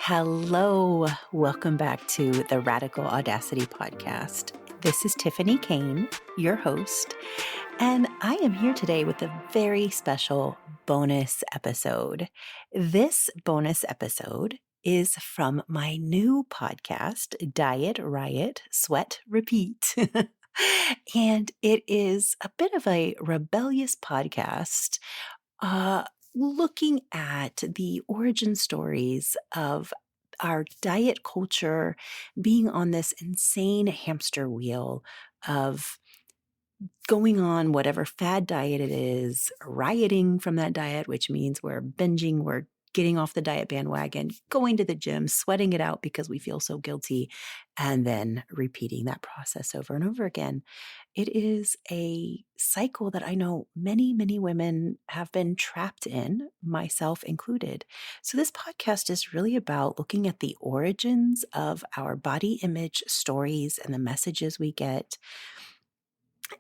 Hello, welcome back to the Radical Audacity Podcast. This is Tiffany Kane, your host, and I am here today with a very special bonus episode. This bonus episode is from my new podcast, Diet, Riot, Sweat, Repeat. And it is a bit of a rebellious podcast looking at the origin stories of our diet culture being on this insane hamster wheel of going on whatever fad diet it is, rioting from that diet, which means we're binging, we're getting off the diet bandwagon, going to the gym, sweating it out because we feel so guilty, and then repeating that process over and over again. It is a cycle that I know many, many women have been trapped in, myself included. So this podcast is really about looking at the origins of our body image stories and the messages we get,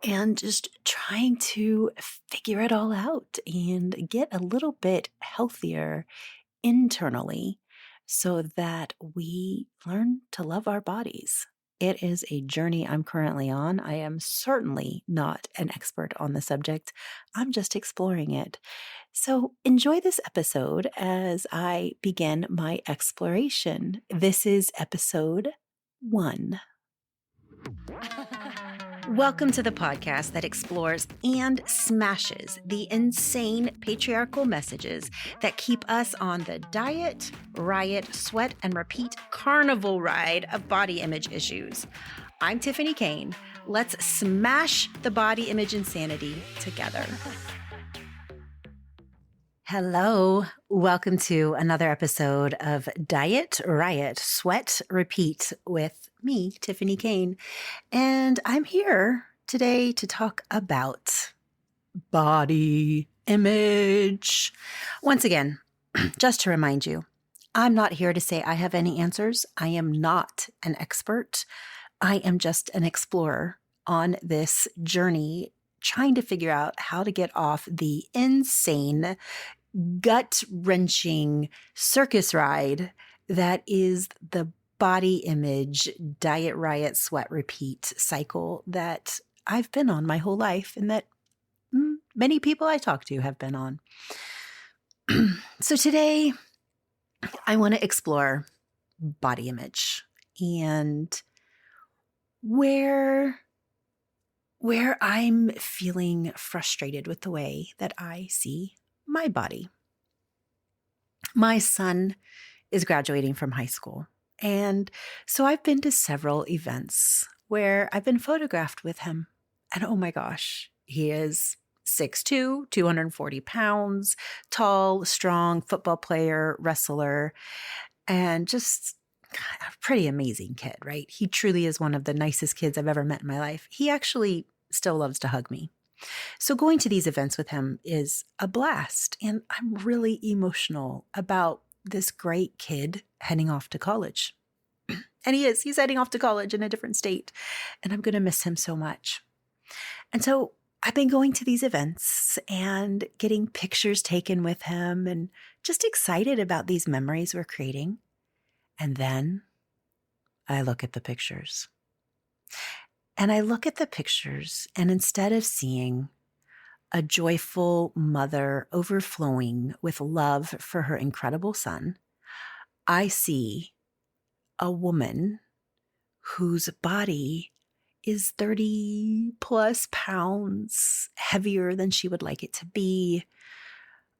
and just trying to figure it all out and get a little bit healthier internally so that we learn to love our bodies. It is a journey I'm currently on. I am certainly not an expert on the subject. I'm just exploring it. So enjoy this episode as I begin my exploration. This is episode 1. Welcome to the podcast that explores and smashes the insane patriarchal messages that keep us on the diet, riot, sweat, and repeat carnival ride of body image issues. I'm Tiffany Kane. Let's smash the body image insanity together. Hello, welcome to another episode of Diet, Riot, Sweat, Repeat with me, Tiffany Kane. And I'm here today to talk about body image. Once again, just to remind you, I'm not here to say I have any answers. I am not an expert. I am just an explorer on this journey, trying to figure out how to get off the insane, gut-wrenching circus ride that is the body image, diet, riot, sweat, repeat cycle that I've been on my whole life and that many people I talk to have been on. So today, I want to explore body image and where I'm feeling frustrated with the way that I see my body. My son is graduating from high school, and so I've been to several events where I've been photographed with him, and oh my gosh, he is 6'2", 240 pounds, tall, strong, football player, wrestler, and just a pretty amazing kid, right? He truly is one of the nicest kids I've ever met in my life. He actually still loves to hug me. So going to these events with him is a blast, and I'm really emotional about this great kid heading off to college. And he's heading off to college in a different state, and I'm going to miss him so much. And so I've been going to these events and getting pictures taken with him and just excited about these memories we're creating. And then I look at the pictures. And I look at the pictures, and instead of seeing a joyful mother overflowing with love for her incredible son, I see a woman whose body is 30 plus pounds heavier than she would like it to be.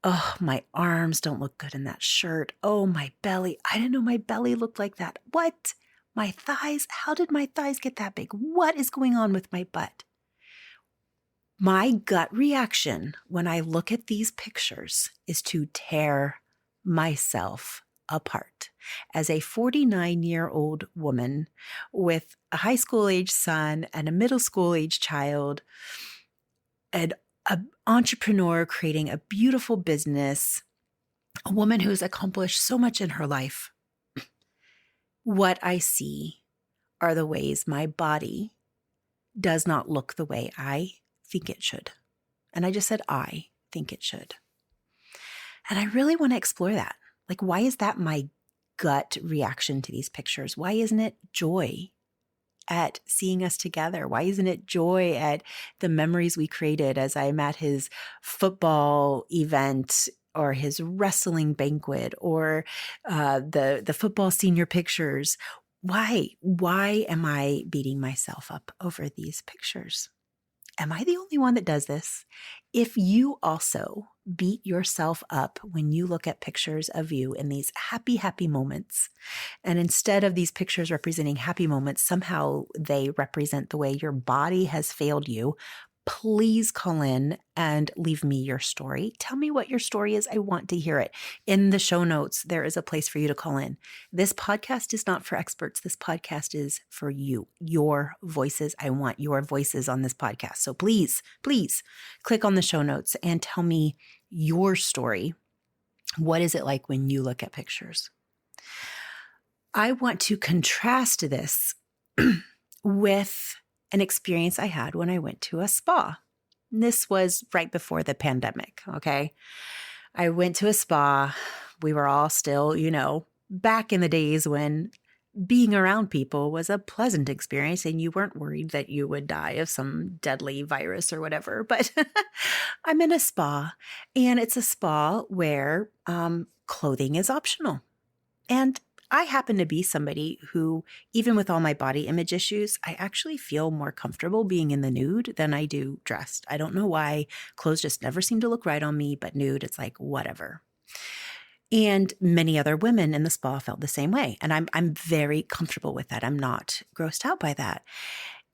Oh, my arms don't look good in that shirt. Oh, my belly. I didn't know my belly looked like that. What? My thighs? How did my thighs get that big? What is going on with my butt? My gut reaction when I look at these pictures is to tear myself apart. As a 49-year-old woman with a high school age son and a middle school age child, an entrepreneur creating a beautiful business, a woman who's accomplished so much in her life, what I see are the ways my body does not look the way I think it should. And I just said, I think it should. And I really want to explore that. Like, why is that my gut reaction to these pictures? Why isn't it joy at seeing us together? Why isn't it joy at the memories we created as I'm at his football event or his wrestling banquet or the football senior pictures? Why am I beating myself up over these pictures? Am I the only one that does this? If you also beat yourself up when you look at pictures of you in these happy, happy moments, and instead of these pictures representing happy moments, somehow they represent the way your body has failed you, please call in and leave me your story. Tell me what your story is. I want to hear it. In the show notes, there is a place for you to call in. This podcast is not for experts. This podcast is for you, your voices. I want your voices on this podcast. So please, please click on the show notes and tell me your story. What is it like when you look at pictures? I want to contrast this with an experience I had when I went to a spa. And this was right before the pandemic, okay? I went to a spa. We were all still, back in the days when being around people was a pleasant experience and you weren't worried that you would die of some deadly virus or whatever. But I'm in a spa, and it's a spa where clothing is optional. And I happen to be somebody who, even with all my body image issues, I actually feel more comfortable being in the nude than I do dressed. I don't know why. Clothes just never seem to look right on me, but nude, it's like whatever. And many other women in the spa felt the same way. And I'm very comfortable with that. I'm not grossed out by that.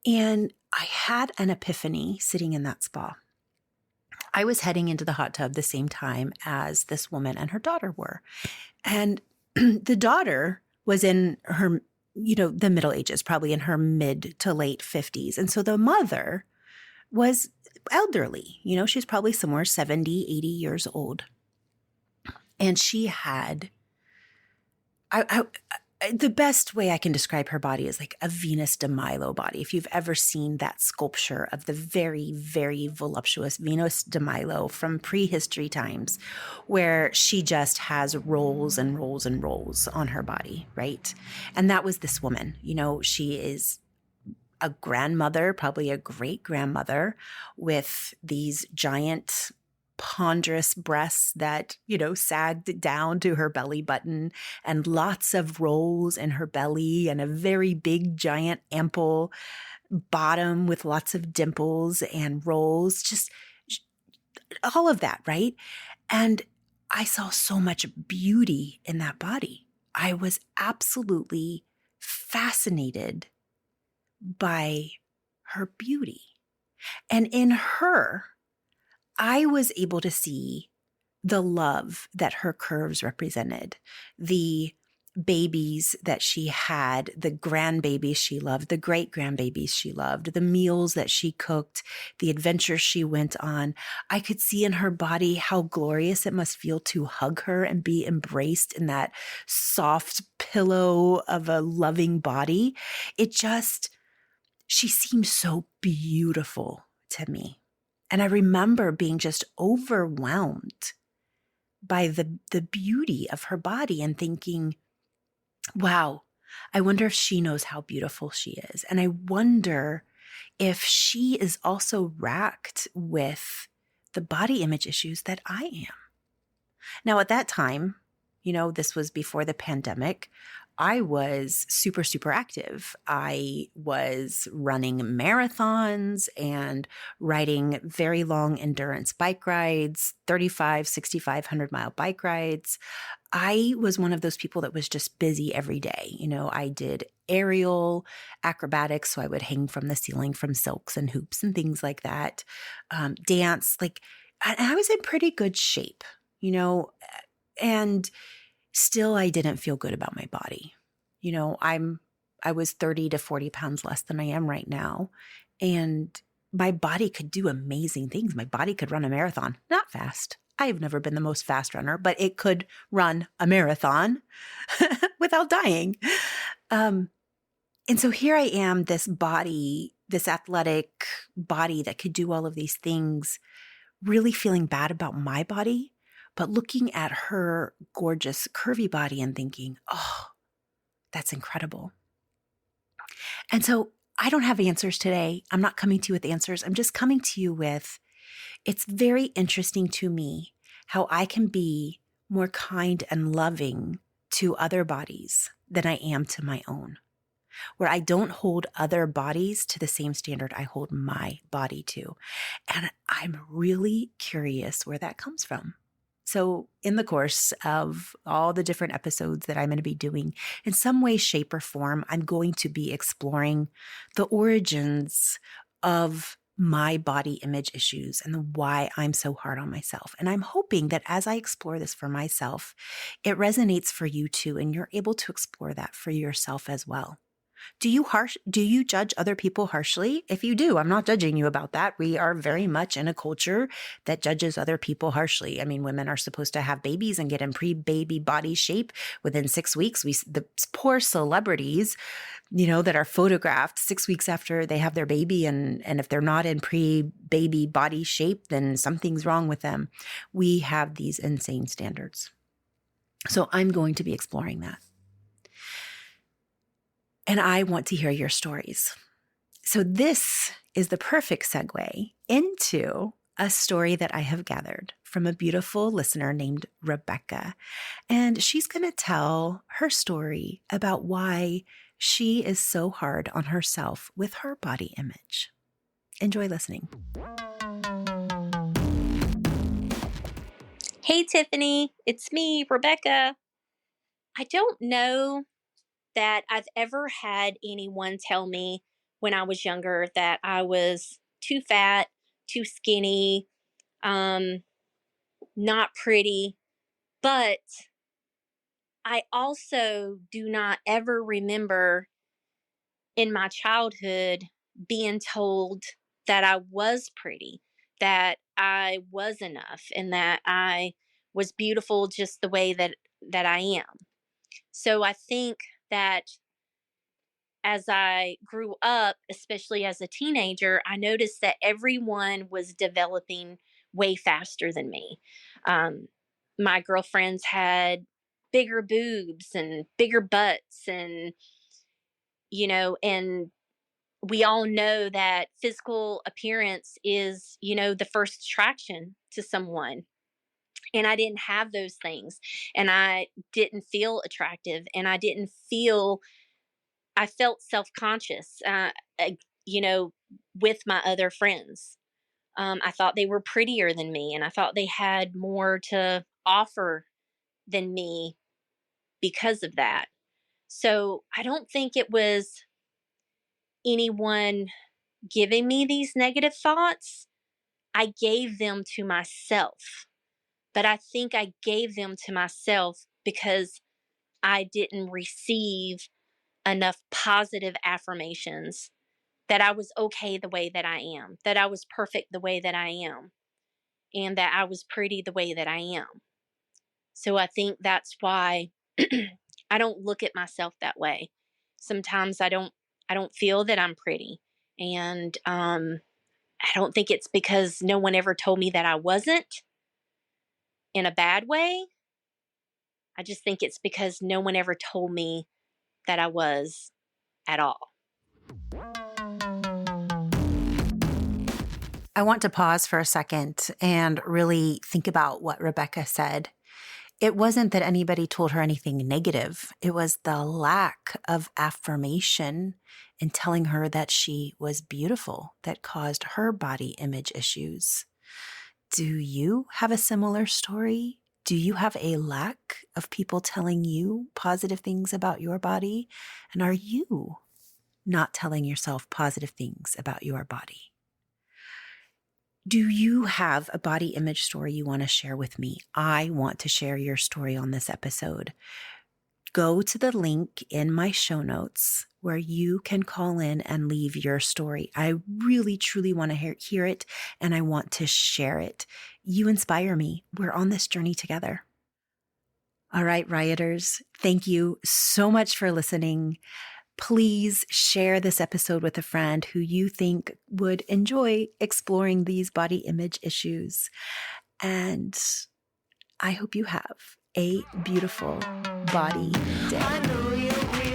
And I had an epiphany sitting in that spa. I was heading into the hot tub the same time as this woman and her daughter were. And the daughter was in her, the middle ages, probably in her mid to late 50s. And so the mother was elderly. She's probably somewhere 70, 80 years old. And she had, the best way I can describe her body is like a Venus de Milo body. If you've ever seen that sculpture of the very, very voluptuous Venus de Milo from prehistory times, where she just has rolls and rolls and rolls on her body, right? And that was this woman. She is a grandmother, probably a great grandmother, with these giant ponderous breasts that, sagged down to her belly button, and lots of rolls in her belly, and a very big, giant, ample bottom with lots of dimples and rolls, just all of that, right? And I saw so much beauty in that body. I was absolutely fascinated by her beauty. And in her, I was able to see the love that her curves represented, the babies that she had, the grandbabies she loved, the great grandbabies she loved, the meals that she cooked, the adventures she went on. I could see in her body how glorious it must feel to hug her and be embraced in that soft pillow of a loving body. She seemed so beautiful to me. And I remember being just overwhelmed by the beauty of her body and thinking, wow, I wonder if she knows how beautiful she is. And I wonder if she is also racked with the body image issues that I am. Now, at that time, this was before the pandemic, I was super, super active. I was running marathons and riding very long endurance bike rides, 35, 65, 100-mile bike rides. I was one of those people that was just busy every day. I did aerial acrobatics, so I would hang from the ceiling from silks and hoops and things like that. Dance, and I was in pretty good shape, and still, I didn't feel good about my body. I was 30 to 40 pounds less than I am right now. And my body could do amazing things. My body could run a marathon, not fast. I have never been the most fast runner, but it could run a marathon without dying. And so here I am, this body, this athletic body that could do all of these things, really feeling bad about my body, but looking at her gorgeous curvy body and thinking, oh, that's incredible. And so I don't have answers today. I'm not coming to you with answers. I'm just coming to you with, it's very interesting to me how I can be more kind and loving to other bodies than I am to my own, where I don't hold other bodies to the same standard I hold my body to. And I'm really curious where that comes from. So in the course of all the different episodes that I'm going to be doing, in some way, shape, or form, I'm going to be exploring the origins of my body image issues and why I'm so hard on myself. And I'm hoping that as I explore this for myself, it resonates for you too, and you're able to explore that for yourself as well. Do you judge other people harshly? If you do, I'm not judging you about that. We are very much in a culture that judges other people harshly. I mean, women are supposed to have babies and get in pre-baby body shape within 6 weeks. The poor celebrities, that are photographed 6 weeks after they have their baby. And if they're not in pre-baby body shape, then something's wrong with them. We have these insane standards. So I'm going to be exploring that. And I want to hear your stories. So this is the perfect segue into a story that I have gathered from a beautiful listener named Rebecca. And she's going to tell her story about why she is so hard on herself with her body image. Enjoy listening. Hey, Tiffany, it's me, Rebecca. I don't know that I've ever had anyone tell me when I was younger that I was too fat, too skinny, not pretty, but I also do not ever remember in my childhood being told that I was pretty, that I was enough, and that I was beautiful just the way that I am. So I think that as I grew up, especially as a teenager, I noticed that everyone was developing way faster than me. Um, my girlfriends had bigger boobs and bigger butts, and we all know that physical appearance is, the first attraction to someone. And I didn't have those things, and I didn't feel attractive, and I felt self-conscious, uh, you know, with my other friends. I thought they were prettier than me, and I thought they had more to offer than me because of that. So I don't think it was anyone giving me these negative thoughts. I gave them to myself, but I think I gave them to myself because I didn't receive enough positive affirmations that I was okay the way that I am, that I was perfect the way that I am, and that I was pretty the way that I am. So I think that's why I don't look at myself that way. Sometimes I don't feel that I'm pretty, and I don't think it's because no one ever told me that I wasn't in a bad way. I just think it's because no one ever told me that I was at all. I want to pause for a second and really think about what Rebecca said. It wasn't that anybody told her anything negative. It was the lack of affirmation in telling her that she was beautiful that caused her body image issues. Do you have a similar story? Do you have a lack of people telling you positive things about your body? And are you not telling yourself positive things about your body? Do you have a body image story you want to share with me? I want to share your story on this episode. Go to the link in my show notes where you can call in and leave your story. I really, truly want to hear it, and I want to share it. You inspire me. We're on this journey together. All right, Rioters, thank you so much for listening. Please share this episode with a friend who you think would enjoy exploring these body image issues. And I hope you have a beautiful body day.